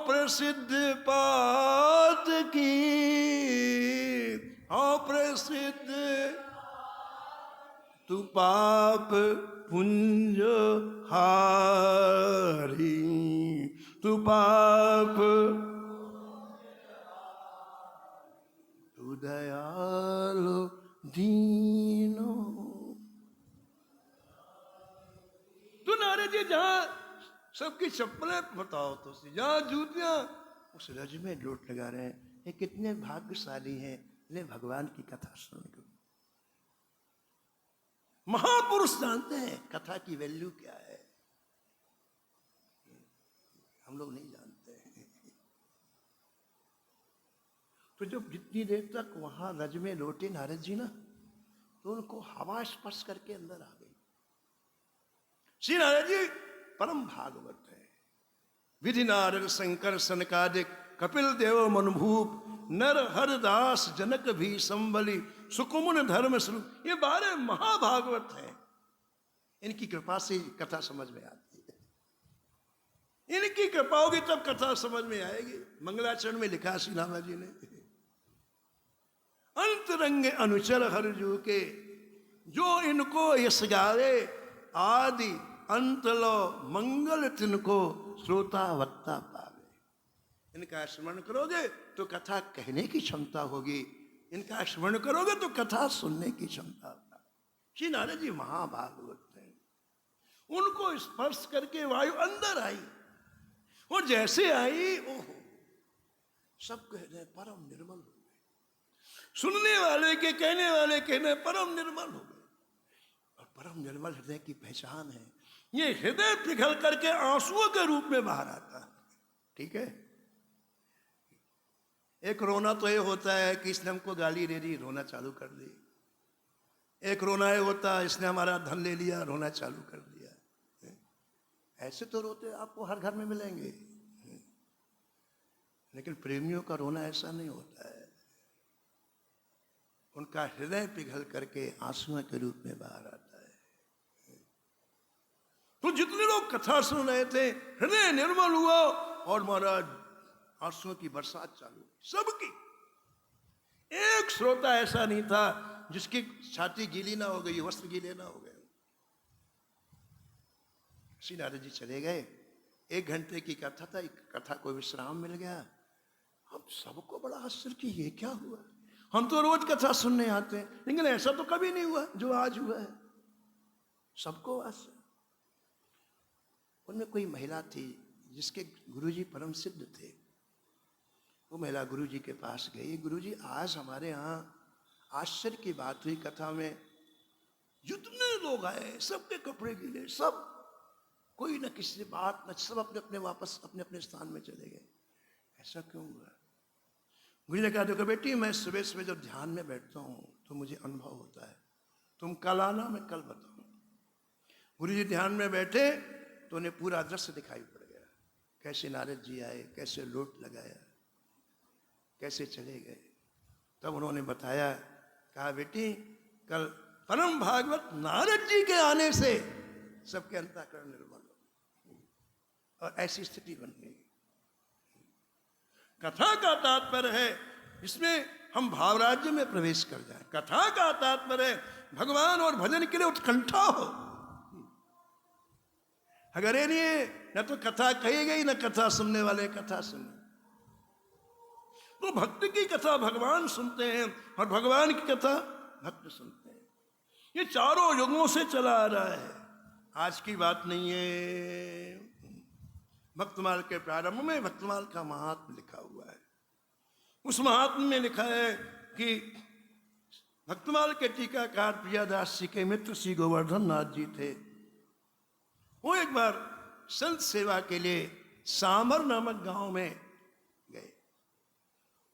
प्रसिद्ध पात की, हो प्रसिद्ध, तू पाप पुंज हारी, तू पाप, तू दयालु दीनो। तो नारद जी जहां सबकी चप्पलें बताओ तो जहां जूतियां, उस रज में लोट लगा रहे हैं। ये कितने भाग्यशाली हैं, इन्हें भगवान की कथा सुनकर। महापुरुष जानते हैं कथा की वैल्यू क्या है, हम लोग नहीं जानते। तो जब जितनी देर तक वहां रज में लौटे नारद जी ना, तो उनको हवा स्पर्श करके अंदर आ गई। श्री नारद जी परम भागवत है। विधि नारद शंकर सनकादिक कपिल देव मनुभूप नर हरदास जनक भी संबली सुकुमुन धर्म स्वरूप, ये 12 महाभागवत हैं। इनकी कृपा से कथा समझ में आती है। इनकी कृपा होगी तब कथा समझ में आएगी। मंगलाचरण में लिखा श्री नारद जी ने, अंतरंग अनुचर हरजू के जो इनको यश गावे, आदि अंत लो मंगल तिनको श्रोता वक्ता पावे। इनका स्मरण करोगे तो कथा कहने की क्षमता होगी, इनका स्मरण करोगे तो कथा सुनने की क्षमता होगा। श्री नारद जी महाभागवत हैं। उनको स्पर्श करके वायु अंदर आई, और जैसे आई ओहो, सब कहने परम निर्मल हो गए। सुनने वाले के कहने वाले कहने परम निर्मल हो गए। और परम निर्मल हृदय की पहचान है, ये हृदय पिघल करके आंसुओं के रूप में बाहर आता है। ठीक है, एक रोना तो ये होता है कि इसने हमको गाली दे दी, रोना चालू कर दी। एक रोना ये होता है इसने हमारा धन ले लिया, रोना चालू कर दिया। ऐसे तो रोते आपको हर घर में मिलेंगे, लेकिन प्रेमियों का रोना ऐसा नहीं होता है। उनका हृदय पिघल करके आंसुओं के रूप में बाहर आता है। तो जितने लोग कथा सुन रहे थे, हृदय निर्मल हुआ और महाराज आंसुओं की बरसात चालू सबकी। एक श्रोता ऐसा नहीं था जिसकी छाती गीली ना हो गई, वस्त्र गीले ना हो गए। श्री नारद जी चले गए। 1 घंटे की कथा था, कथा को विश्राम मिल गया। अब सबको बड़ा आश्चर्य कि ये क्या हुआ। हम तो रोज कथा सुनने आते हैं, लेकिन ऐसा तो कभी नहीं हुआ जो आज हुआ है। सबको आश्चर्य। उनमें कोई महिला थी जिसके गुरुजी परम सिद्ध थे। वो महिला गुरुजी के पास गई, गुरुजी आज हमारे यहाँ आश्चर्य की बात हुई कथा में, जितने लोग आए सबके कपड़े गीले, सब कोई न किसी से बात न, सब अपने अपने वापस अपने अपने स्थान में चले गए। ऐसा क्यों हुआ? गुरु ने कहा, देखो बेटी, मैं सुबह सुबह जब ध्यान में बैठता हूँ तो मुझे अनुभव होता है, तुम कल आना, मैं कल बताऊँ। गुरु जी ध्यान में बैठे तो उन्हें पूरा दृश्य दिखाई पड़ गया, कैसे नारद जी आए, कैसे लोट लगाया, कैसे चले गए। तब उन्होंने बताया, कहा बेटी कल परम भागवत नारद जी के आने से सबके अंतःकरण निर्मल हो, और ऐसी स्थिति बन गई। कथा का तात्पर्य है इसमें हम भावराज्य में प्रवेश कर जाएं। कथा का तात्पर्य है भगवान और भजन के लिए उत्कंठा हो। अगर ये नहीं, न तो कथा कही गई, न कथा सुनने वाले कथा सुने। तो भक्त की कथा भगवान सुनते हैं और भगवान की कथा भक्त सुनते हैं। ये चारों युगों से चला आ रहा है, आज की बात नहीं है। भक्तमाल के प्रारंभ में भक्तमाल का महात्म लिखा हुआ है। उस महात्म में लिखा है कि भक्तमाल के टीकाकार प्रियादास जी के मित्र श्री गोवर्धन नाथ जी थे। वो एक बार संत सेवा के लिए सामर नामक गांव में गए।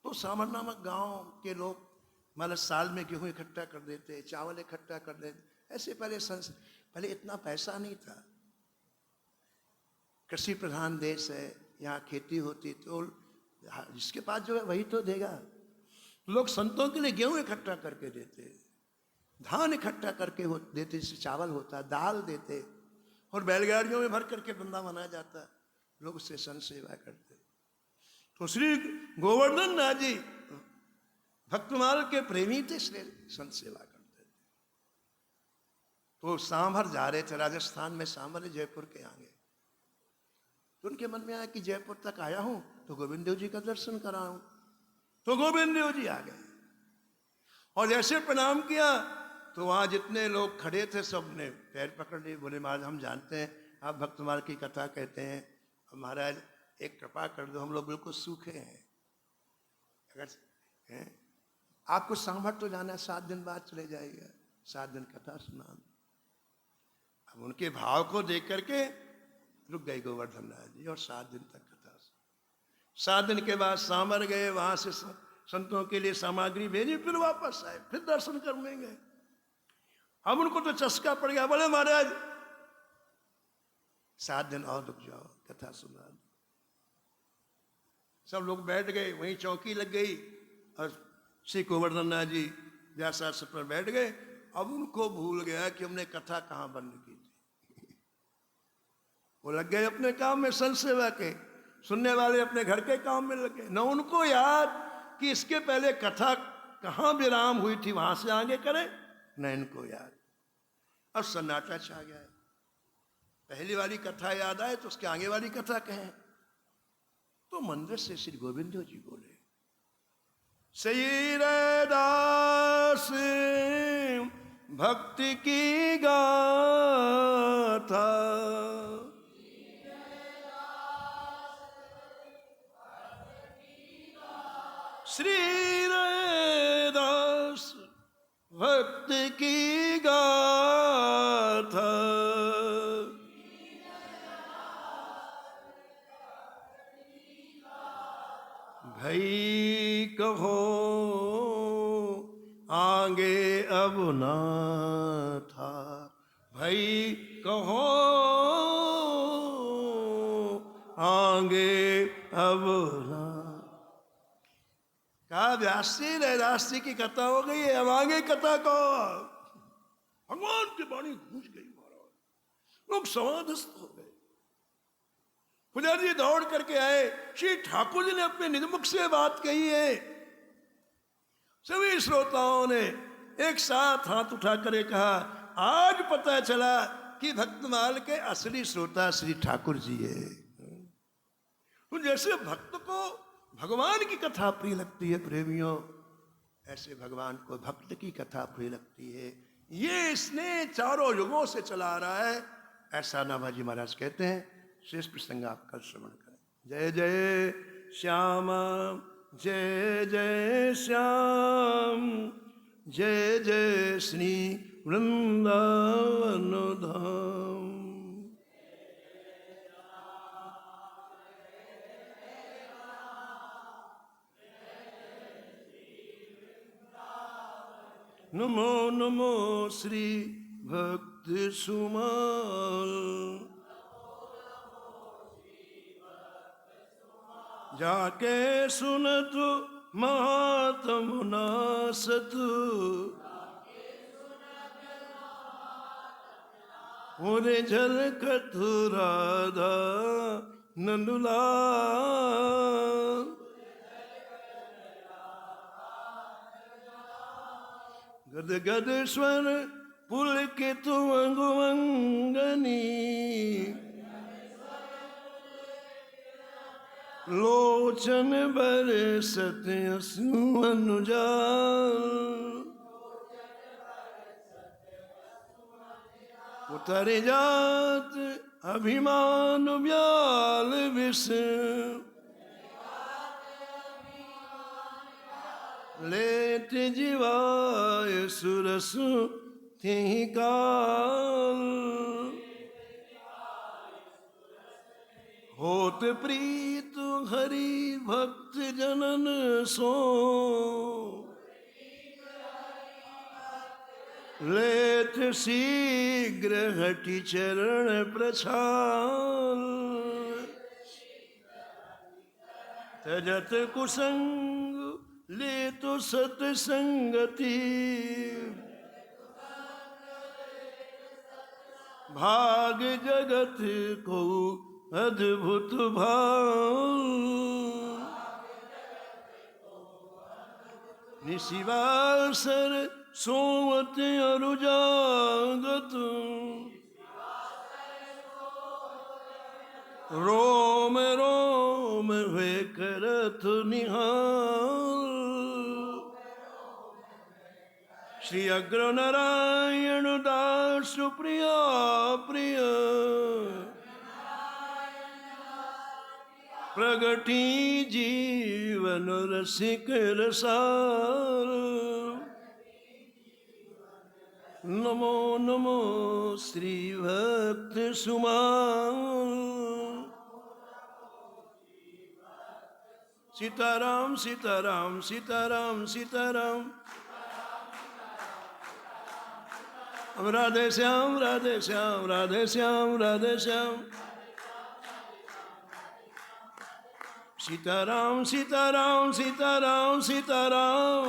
तो सामर नामक गांव के लोग मतलब साल में गेहूं इकट्ठा कर देते, चावल इकट्ठा कर देते। ऐसे पहले इतना पैसा नहीं था, कृषि प्रधान देश है, यहाँ खेती होती, तो जिसके पास जो है वही तो देगा। लोग संतों के लिए गेहूं इकट्ठा करके देते, धान इकट्ठा करके देते, जिससे चावल होता, दाल देते, और बैलगाड़ियों में भर करके वृंदावन आ जाता, लोग उससे संत सेवा करते। तो श्री गोवर्धन नाथ जी भक्तमाल के प्रेमी थे, इसलिए संत सेवा करते थे। तो सांभर जा रहे थे, राजस्थान में सांभर है, जयपुर के आगे। तो उनके मन में आया कि जयपुर तक आया हूं तो गोविंद देव जी का दर्शन कराऊं। तो गोविंद देव जी आ गए और जैसे प्रणाम किया तो वहां जितने लोग खड़े थे सब ने पैर पकड़ लिए, बोले महाराज हम जानते हैं आप भक्तमाल की कथा कहते हैं, महाराज एक कृपा कर दो, हम लोग बिल्कुल सूखे हैं। अगर आपको सांभर तो जाना है, 7 दिन बाद चले जाएगा, 7 दिन कथा सुना। अब उनके भाव को देख करके रुक गए गोवर्धन नाथ जी और 7 दिन तक कथा। 7 दिन के बाद सांभर गए, वहां से संतों के लिए सामग्री भेजी, फिर वापस आए, फिर दर्शन कर लेंगे। हम उनको तो चस्का पड़ गया, बोले महाराज 7 दिन और रुक जाओ, कथा सुना दो। सब लोग बैठ गए, वहीं चौकी लग गई और श्री गोवर्धन नाथ जी व्यासासन पर बैठ गए। अब उनको भूल गया कि हमने कथा कहाँ बंद की थी। वो लग गए अपने काम में, संत सेवा के, सुनने वाले अपने घर के काम में लग गए। न उनको याद कि इसके पहले कथा कहाँ विराम हुई थी, वहां से आगे करें, न इनको याद। अब सन्नाटा छा गया है। पहली वाली कथा याद आए तो उसके आगे वाली कथा कहें। तो मंदिर से श्री गोविंद जी बोले, सही रे दास भक्ति की गाथा, श्री रे दास भक्ति की गाथा, भाई कहो आगे अब ना था, भाई कहो आगे अब ना। कहा व्यास जी रैदास जी की कथा हो गई है, अब आगे कथा को। भगवान की वाणी गूंज गई महाराज, लोग समाधिस्थ हो गए। पुजारी जी दौड़ करके आए, श्री ठाकुर जी ने अपने निजमुख से बात कही है। सभी श्रोताओं ने एक साथ हाथ उठा कर कहा, आज पता चला कि भक्तमाल के असली श्रोता श्री ठाकुर जी है। तो जैसे भक्त को भगवान की कथा प्रिय लगती है प्रेमियों, ऐसे भगवान को भक्त की कथा प्रिय लगती है। ये इसने चारों युगों से चला आ रहा है, ऐसा नाभाजी महाराज कहते हैं। शेष प्रसंग आप कल श्रवण करें। जय जय श्याम, जय जय श्याम, जय जय श्री वृंदावन धाम। नमो नमो श्री भक्त सुमल, जाके सुनत महात्म नासत, मुरे झलकत राधा नंदुलाल, गद गद स्वर पुलकित अंगुअंगनी, लोचन बरसत अश्रु अनुजाल, उतर जात अभिमान व्याल विष, लेत जीवाय सुरस तेहि काल, होत प्रीत हरि भक्त जनन सो, लेत शीघ्र हटि चरण प्रछाल, तजत कुसंग ले तो सतसंगति, भाग जगत को अद्भुत भाव, निशिवासर सोवत अरुजागत, रोम रोम वे करत निहाल, श्री अग्र नारायण दास प्रिया प्रिय, प्रगति जीवन रसिक रसाल, नमो नमो श्री भक्त सुमाल, सीताराम सीताराम सीताराम सीताराम। राधे श्याम राधे श्याम राधे श्याम राधे श्याम। सीताराम सीताराम सीताराम सीताराम।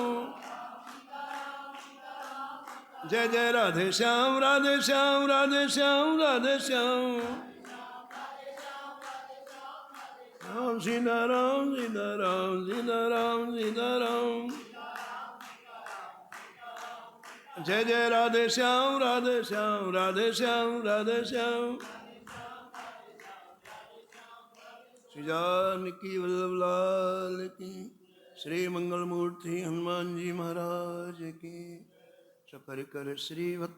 जय जय राधे श्याम राधे श्याम राधे श्याम राधे श्याम। राम सीताराम सीताराम सीताराम सीताराम। जय जय राधे श्याम राधे श्याम राधे श्याम राधे श्याम। श्री जानकी वल्लभ लाल की, श्री मंगल मूर्ति हनुमान जी महाराज की। सफर कर श्री भक्त